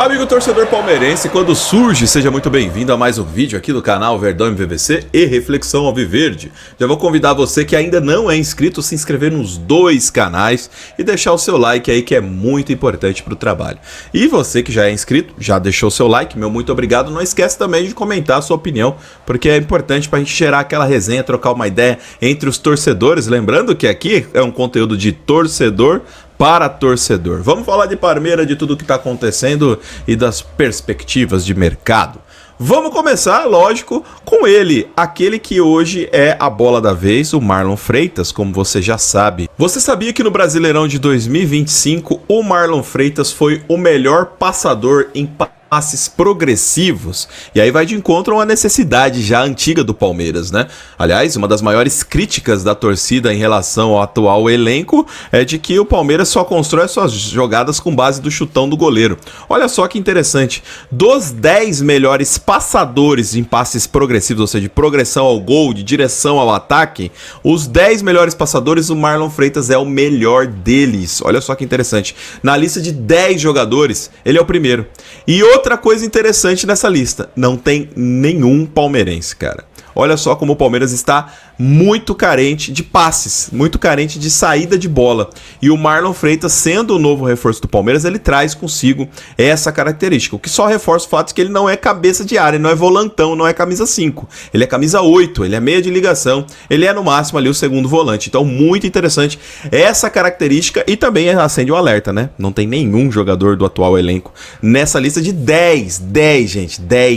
Amigo torcedor palmeirense, quando surge, seja muito bem-vindo a mais um vídeo aqui do canal Verdão MVVC e Reflexão Alviverde. Já vou convidar você que ainda não é inscrito a se inscrever nos dois canais e deixar o seu like aí, que é muito importante para o trabalho. E você que já é inscrito, já deixou o seu like, meu muito obrigado. Não esquece também de comentar a sua opinião, porque é importante para a gente gerar aquela resenha, trocar uma ideia entre os torcedores. Lembrando que aqui é um conteúdo de torcedor para torcedor. Vamos falar de Parmeira, de tudo o que está acontecendo e das perspectivas de mercado. Vamos começar, lógico, com ele, aquele que hoje é a bola da vez, o Marlon Freitas, como você já sabe. Você sabia que no Brasileirão de 2025 o Marlon Freitas foi o melhor passador em passes progressivos? E aí vai de encontro a uma necessidade já antiga do Palmeiras, né? Aliás, uma das maiores críticas da torcida em relação ao atual elenco é de que o Palmeiras só constrói suas jogadas com base do chutão do goleiro. Olha só que interessante, dos 10 melhores passadores em passes progressivos, ou seja, de progressão ao gol, de direção ao ataque, os 10 melhores passadores, o Marlon Freitas é o melhor deles. Olha só que interessante, na lista de 10 jogadores, ele é o primeiro. E outra coisa interessante nessa lista, não tem nenhum palmeirense, cara. Olha só como o Palmeiras está muito carente de passes, muito carente de saída de bola. E o Marlon Freitas, sendo o novo reforço do Palmeiras, ele traz consigo essa característica. O que só reforça o fato de que ele não é cabeça de área, ele não é volantão, não é camisa 5. Ele é camisa 8, ele é meia de ligação, ele é no máximo ali o segundo volante. Então, muito interessante essa característica e também acende o alerta, né? Não tem nenhum jogador do atual elenco nessa lista de 10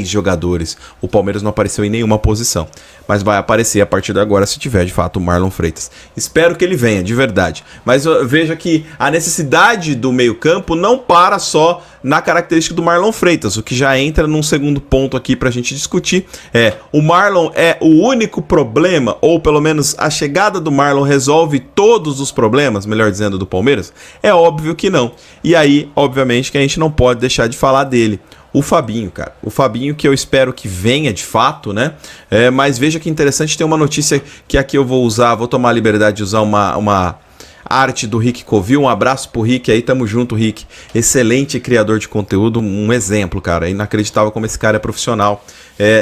jogadores. O Palmeiras não apareceu em nenhuma posição, mas vai aparecer a partir de agora se tiver de fato o Marlon Freitas. Espero que ele venha, de verdade. Mas veja que a necessidade do meio-campo não para só na característica do Marlon Freitas. O que já entra num segundo ponto aqui pra gente discutir é: o Marlon é o único problema, ou pelo menos a chegada do Marlon resolve todos os problemas, melhor dizendo, do Palmeiras? É óbvio que não. E aí, obviamente, que a gente não pode deixar de falar dele. O Fabinho, cara. O Fabinho, que eu espero que venha de fato, né? Mas veja que interessante, tem uma notícia que aqui eu vou usar, vou tomar a liberdade de usar uma arte do Rick Covil. Um abraço pro Rick aí, tamo junto, Rick. Excelente criador de conteúdo, um exemplo, cara. Inacreditável como esse cara é profissional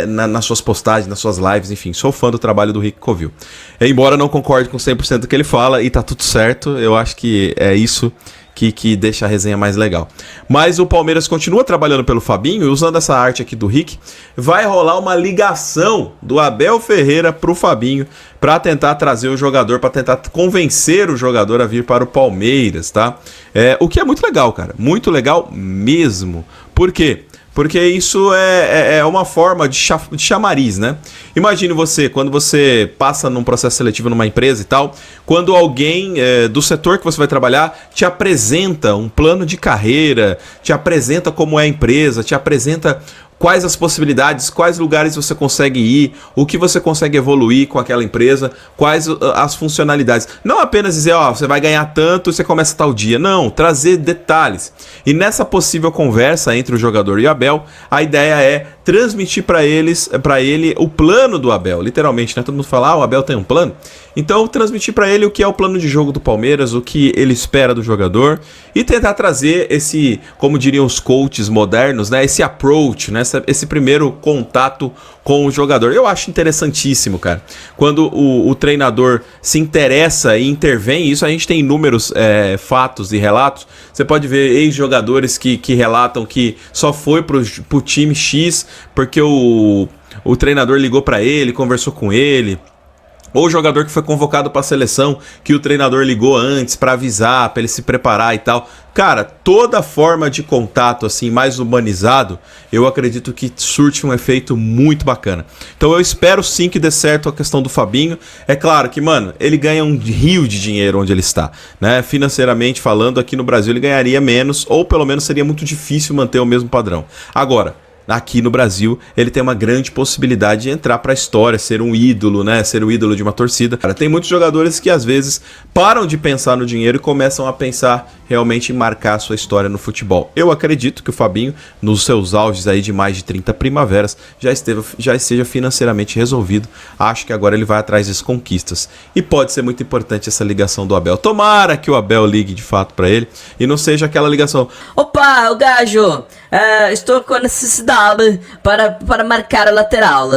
nas suas postagens, nas suas lives, enfim. Sou fã do trabalho do Rick Covil. Embora não concorde com 100% do que ele fala, e tá tudo certo, eu acho que é isso que deixa a resenha mais legal. Mas o Palmeiras continua trabalhando pelo Fabinho, e usando essa arte aqui do Rick, vai rolar uma ligação do Abel Ferreira pro Fabinho para tentar trazer o jogador, para tentar convencer o jogador a vir para o Palmeiras, tá? O que é muito legal, cara, muito legal mesmo. Por quê? Porque isso é uma forma de chamariz, né? Imagine você, quando você passa num processo seletivo numa empresa e tal, quando alguém do setor que você vai trabalhar te apresenta um plano de carreira, te apresenta como é a empresa, te apresenta quais as possibilidades, quais lugares você consegue ir, o que você consegue evoluir com aquela empresa, quais as funcionalidades. Não apenas dizer, ó, você vai ganhar tanto e você começa tal dia. Não, trazer detalhes. E nessa possível conversa entre o jogador e o Abel, a ideia é transmitir para ele o plano do Abel. Literalmente, né? Todo mundo fala, o Abel tem um plano. Então, transmitir para ele o que é o plano de jogo do Palmeiras, o que ele espera do jogador e tentar trazer esse, como diriam os coaches modernos, né? Esse approach, né? Esse primeiro contato com o jogador. Eu acho interessantíssimo, cara. Quando o treinador se interessa e intervém, isso a gente tem inúmeros fatos e relatos. Você pode ver ex-jogadores que relatam que só foi pro time X porque o treinador ligou para ele, conversou com ele. Ou o jogador que foi convocado para a seleção, que o treinador ligou antes para avisar, para ele se preparar e tal. Cara, toda forma de contato assim mais humanizado, eu acredito que surte um efeito muito bacana. Então eu espero sim que dê certo a questão do Fabinho. É claro que, mano, ele ganha um rio de dinheiro onde ele está, né? Financeiramente falando, aqui no Brasil ele ganharia menos, ou pelo menos seria muito difícil manter o mesmo padrão. Agora, aqui no Brasil, ele tem uma grande possibilidade de entrar para a história, ser um ídolo, né? Ser o ídolo de uma torcida. Cara, tem muitos jogadores que às vezes param de pensar no dinheiro e começam a pensar realmente marcar a sua história no futebol. Eu acredito que o Fabinho, nos seus auges aí de mais de 30 primaveras, já esteja financeiramente resolvido. Acho que agora ele vai atrás das conquistas. E pode ser muito importante essa ligação do Abel. Tomara que o Abel ligue de fato para ele e não seja aquela ligação: opa, o gajo, estou com necessidade para marcar a lateral.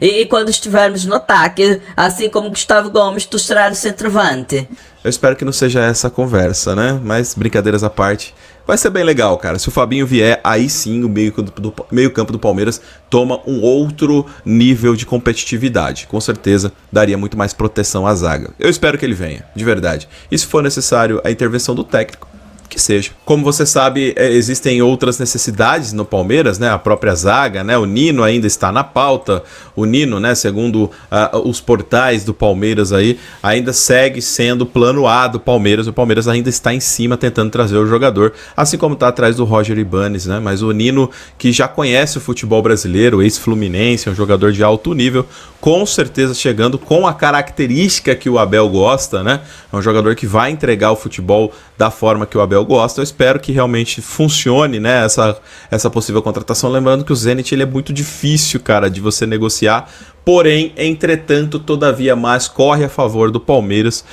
E quando estivermos no ataque, assim como Gustavo Gomes, tu serás o centroavante. Eu espero que não seja essa a conversa, né? Mas brincadeiras à parte, vai ser bem legal, cara. Se o Fabinho vier, aí sim o meio-campo do Palmeiras toma um outro nível de competitividade. Com certeza daria muito mais proteção à zaga. Eu espero que ele venha, de verdade. E se for necessário a intervenção do técnico, que seja. Como você sabe, existem outras necessidades no Palmeiras, né? A própria zaga, né? O Nino ainda está na pauta. O Nino, né? Segundo os portais do Palmeiras aí, ainda segue sendo plano A do Palmeiras. O Palmeiras ainda está em cima tentando trazer o jogador, assim como está atrás do Roger Ibanes, né? Mas o Nino, que já conhece o futebol brasileiro, ex-fluminense, é um jogador de alto nível, com certeza chegando com a característica que o Abel gosta, né? É um jogador que vai entregar o futebol da forma que o Abel gosta. Eu espero que realmente funcione, né, essa possível contratação. Lembrando que o Zenit ele é muito difícil, cara, de você negociar. Porém, entretanto, todavia mais corre a favor do Palmeiras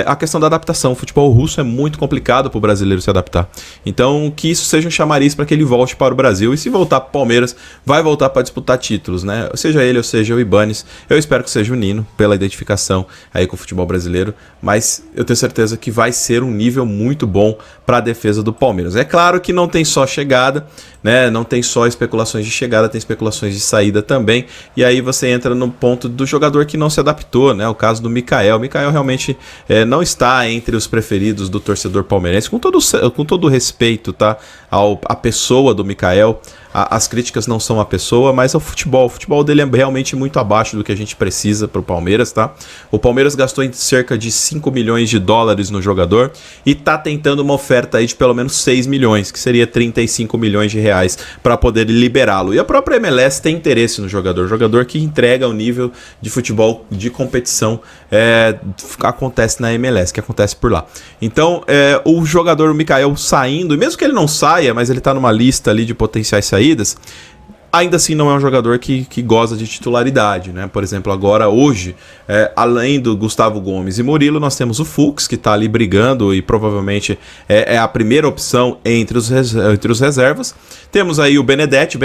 a questão da adaptação. O futebol russo é muito complicado para o brasileiro se adaptar. Então, que isso seja um chamariz para que ele volte para o Brasil. E se voltar para o Palmeiras, vai voltar para disputar títulos, né? Seja ele ou seja o Ibanes. Eu espero que seja o Nino, pela identificação aí com o futebol brasileiro. Mas eu tenho certeza que vai ser um nível muito bom para a defesa do Palmeiras. É claro que não tem só chegada, né? Não tem só especulações de chegada, tem especulações de saída também. E aí você entra no ponto do jogador que não se adaptou, né? O caso do Mikael. O Mikael realmente não está entre os preferidos do torcedor palmeirense, com todo o respeito, tá? A pessoa do Mikael. As críticas não são a pessoa, mas ao futebol. O futebol dele é realmente muito abaixo do que a gente precisa para o Palmeiras, tá? O Palmeiras gastou em cerca de 5 milhões de dólares no jogador e tá tentando uma oferta aí de pelo menos 6 milhões, que seria 35 milhões de reais para poder liberá-lo. E a própria MLS tem interesse no jogador que entrega o nível de futebol de competição acontece na MLS, que acontece por lá. Então, o jogador o Mikael saindo, e mesmo que ele não saia, mas ele tá numa lista ali de potenciais saídas, ainda assim não é um jogador que goza de titularidade, né? Por exemplo, agora hoje, além do Gustavo Gomes e Murilo, nós temos o Fux, que está ali brigando e provavelmente é a primeira opção entre os reservas. Temos aí o Benedetti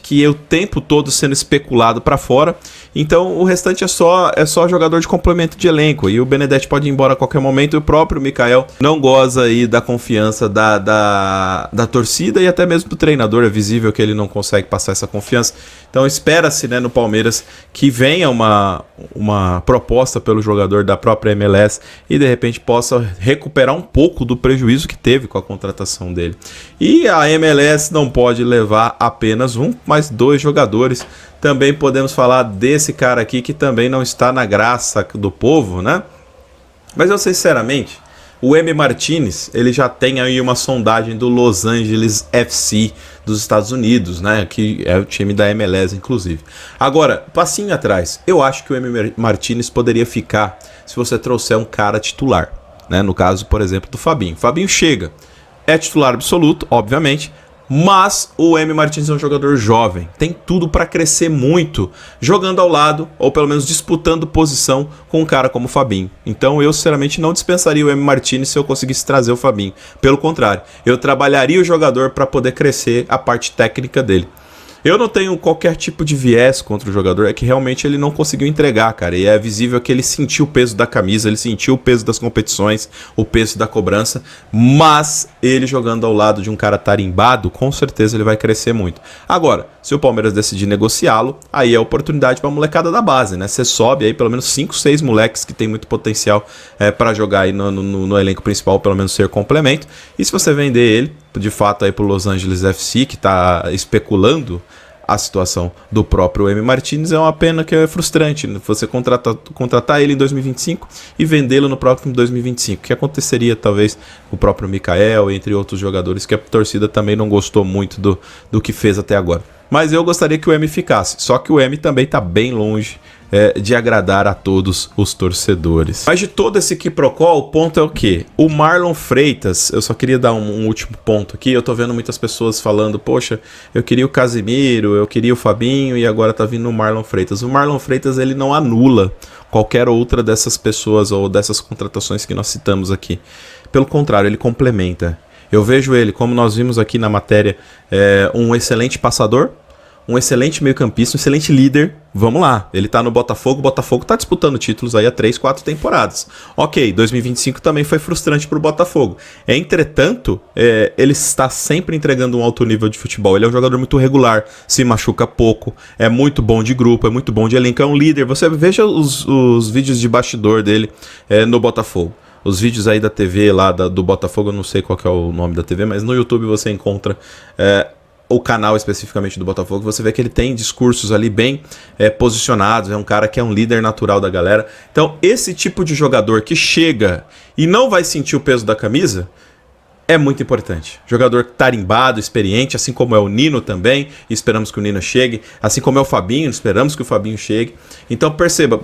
que é o tempo todo sendo especulado para fora. Então o restante é só jogador de complemento de elenco. E o Benedetti pode ir embora a qualquer momento. E o próprio Mikael não goza aí da confiança da torcida e até mesmo do treinador. É visível que ele não consegue passar essa confiança. Então espera-se, né, no Palmeiras que venha uma proposta pelo jogador da própria MLS e de repente possa recuperar um pouco do prejuízo que teve com a contratação dele. E a MLS não pode levar apenas um, mas 2 jogadores. Também podemos falar desse cara aqui que também não está na graça do povo, né? Mas eu sinceramente, o M. Martinez, ele já tem aí uma sondagem do Los Angeles FC dos Estados Unidos, né? Que é o time da MLS, inclusive. Agora, passinho atrás, eu acho que o M. Martinez poderia ficar se você trouxer um cara titular, né? No caso, por exemplo, do Fabinho. Fabinho chega, é titular absoluto, obviamente, mas o M. Martins é um jogador jovem, tem tudo para crescer muito jogando ao lado, ou pelo menos disputando posição com um cara como o Fabinho. Então eu sinceramente não dispensaria o M. Martins se eu conseguisse trazer o Fabinho. Pelo contrário, eu trabalharia o jogador para poder crescer a parte técnica dele. Eu não tenho qualquer tipo de viés contra o jogador, é que realmente ele não conseguiu entregar, cara. E é visível que ele sentiu o peso da camisa, ele sentiu o peso das competições, o peso da cobrança, mas ele jogando ao lado de um cara tarimbado, com certeza ele vai crescer muito. Agora, se o Palmeiras decidir negociá-lo, aí é oportunidade para a molecada da base, né? Você sobe aí pelo menos 5, 6 moleques que tem muito potencial para jogar aí no elenco principal, pelo menos ser complemento. E se você vender ele, de fato, aí pro Los Angeles FC, que está especulando a situação do próprio M. Martins, é uma pena que é frustrante, né? Você contratar ele em 2025 e vendê-lo no próximo 2025, que aconteceria talvez com o próprio Mikael, entre outros jogadores que a torcida também não gostou muito do que fez até agora. Mas eu gostaria que o M ficasse, só que o M também está bem longe de agradar a todos os torcedores. Mas de todo esse quiprocó, o ponto é o quê? O Marlon Freitas, eu só queria dar um último ponto aqui, eu tô vendo muitas pessoas falando, poxa, eu queria o Casimiro, eu queria o Fabinho e agora tá vindo o Marlon Freitas. O Marlon Freitas, ele não anula qualquer outra dessas pessoas ou dessas contratações que nós citamos aqui. Pelo contrário, ele complementa. Eu vejo ele, como nós vimos aqui na matéria, um excelente passador, um excelente meio-campista, um excelente líder. Vamos lá, ele tá no Botafogo, o Botafogo tá disputando títulos aí há 3, 4 temporadas. Ok, 2025 também foi frustrante pro Botafogo. Entretanto, ele está sempre entregando um alto nível de futebol. Ele é um jogador muito regular, se machuca pouco, é muito bom de grupo, é muito bom de elenco, é um líder. Você veja os vídeos de bastidor dele no Botafogo. Os vídeos aí da TV lá do Botafogo, eu não sei qual que é o nome da TV, mas no YouTube você encontra o canal especificamente do Botafogo, você vê que ele tem discursos ali bem posicionados, é um cara que é um líder natural da galera. Então, esse tipo de jogador que chega e não vai sentir o peso da camisa, é muito importante. Jogador tarimbado, experiente, assim como é o Nino também, e esperamos que o Nino chegue, assim como é o Fabinho, esperamos que o Fabinho chegue. Então, perceba,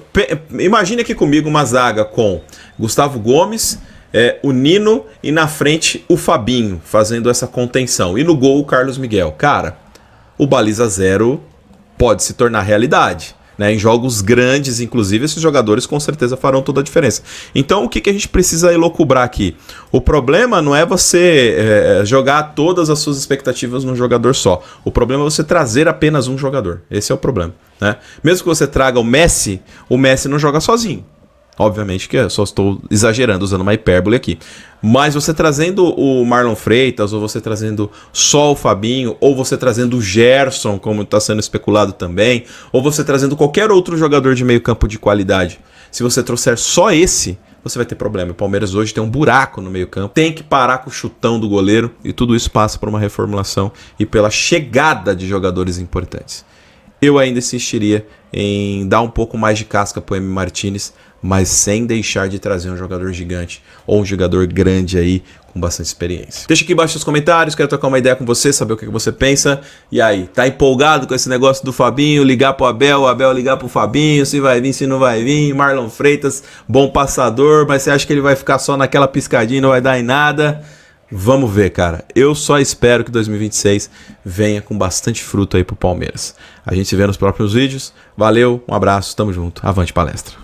imagine aqui comigo uma zaga com Gustavo Gomes, o Nino e na frente o Fabinho fazendo essa contenção. E no gol o Carlos Miguel. Cara, o baliza zero pode se tornar realidade. Né? Em jogos grandes, inclusive, esses jogadores com certeza farão toda a diferença. Então o que a gente precisa elocubrar aqui? O problema não é você jogar todas as suas expectativas num jogador só. O problema é você trazer apenas um jogador. Esse é o problema. Né? Mesmo que você traga o Messi não joga sozinho. Obviamente que eu só estou exagerando, usando uma hipérbole aqui. Mas você trazendo o Marlon Freitas, ou você trazendo só o Fabinho, ou você trazendo o Gerson, como está sendo especulado também, ou você trazendo qualquer outro jogador de meio campo de qualidade. Se você trouxer só esse, você vai ter problema. O Palmeiras hoje tem um buraco no meio campo, tem que parar com o chutão do goleiro, e tudo isso passa por uma reformulação e pela chegada de jogadores importantes. Eu ainda insistiria em dar um pouco mais de casca para o M. Martínez, mas sem deixar de trazer um jogador gigante ou um jogador grande aí com bastante experiência. Deixa aqui embaixo nos comentários, quero trocar uma ideia com você, saber o que você pensa. E aí, tá empolgado com esse negócio do Fabinho, ligar pro Abel, o Abel ligar pro Fabinho, se vai vir, se não vai vir, Marlon Freitas, bom passador, mas você acha que ele vai ficar só naquela piscadinha e não vai dar em nada? Vamos ver, cara. Eu só espero que 2026 venha com bastante fruto aí pro Palmeiras. A gente se vê nos próximos vídeos. Valeu, um abraço, tamo junto. Avante palestra.